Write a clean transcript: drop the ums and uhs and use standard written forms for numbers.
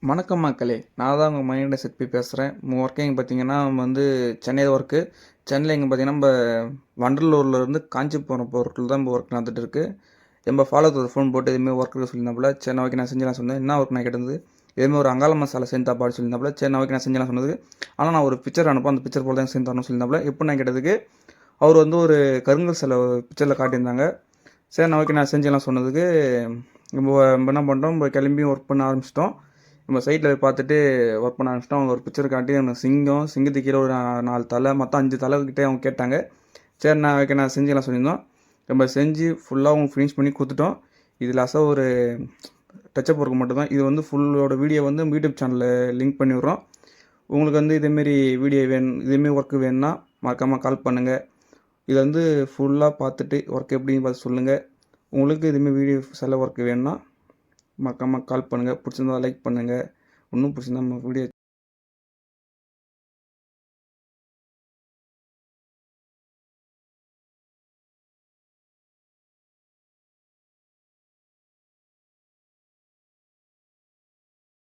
வணக்கம் மக்களே, நான் தான் உங்கள் மைண்ட் செட்பி பேசுகிறேன். ஒர்க்கிங் பார்த்தீங்கன்னா சென்னை ஒர்க்கு. சென்னையில் இங்கே பார்த்தீங்கன்னா நம்ம வண்டலூர்லேருந்து காஞ்சிபுரம் போகிறதுல தான் நம்ம ஒர்க் நடந்துட்டு இருக்கு. நம்ம ஃபாலோவர் ஒரு ஃபோன் போட்டு இதுமாரி ஒர்க் இருக்கு சொல்லியிருந்தாப்புல. சரி ஓகே நான் செஞ்சு சொன்னேன். என்ன ஒர்க் நான் கேட்டது இதுமாதிரி ஒரு அங்காள மசாலா செஞ்சு தாப்பாடு சொல்லியிருந்தாப்புல. சரி ஓகே நான் செஞ்சு சொன்னதுக்கு ஆனால் நான் ஒரு பிக்சர் அனுப்போம், அந்த பிக்சர் போல தான் செஞ்சு தரணும் சொல்லியிருந்தாப்புல. எப்போ நான் கேட்டதுக்கு அவர் ஒரு கருங்கல் சிலை பிக்சரில் காட்டியிருந்தாங்க. சரி ஓகே நான் செஞ்செல்லாம் சொன்னதுக்கு நம்ம என்ன பண்ணுறோம், நம்ம கிளம்பி ஒர்க் பண்ண ஆரம்பிச்சிட்டோம். நம்ம சைட்டில் பார்த்துட்டு ஒர்க் பண்ண ஆரம்பிச்சிட்டோம். அவங்க ஒரு பிக்சர் காட்டி அந்த சிங்கத்துக்கு கீழே ஒரு 4 தலை மொத்தம் 5 தலைக்கிட்டே அவங்க கேட்டாங்க. சரி நான் ஓகே நான் செஞ்செல்லாம் சொல்லியிருந்தோம். நம்ம செஞ்சு ஃபுல்லாக அவங்க ஃபினிஷ் பண்ணி கொடுத்துட்டோம். இது லாஸ்ட்டாக ஒரு டச்சப் ஒர்க் மட்டும்தான். இது ஃபுல்லோட வீடியோ யூடியூப் சேனலில் லிங்க் பண்ணி விட்றோம். உங்களுக்கு இதேமாரி வீடியோ இதேமாரி ஒர்க்கு வேணும்னா மறக்காமல் கால் பண்ணுங்கள். இது ஃபுல்லாக பார்த்துட்டு ஒர்க் எப்படின்னு பார்த்து சொல்லுங்கள். உங்களுக்கு இதுமாரி வீடியோ சில ஒர்க் வேணும்னா மறக்காமல் கால் பண்ணுங்கள். பிடிச்சிருந்தா லைக் பண்ணுங்கள். இன்னும் பிடிச்சிருந்தா நம்ம வீடியோ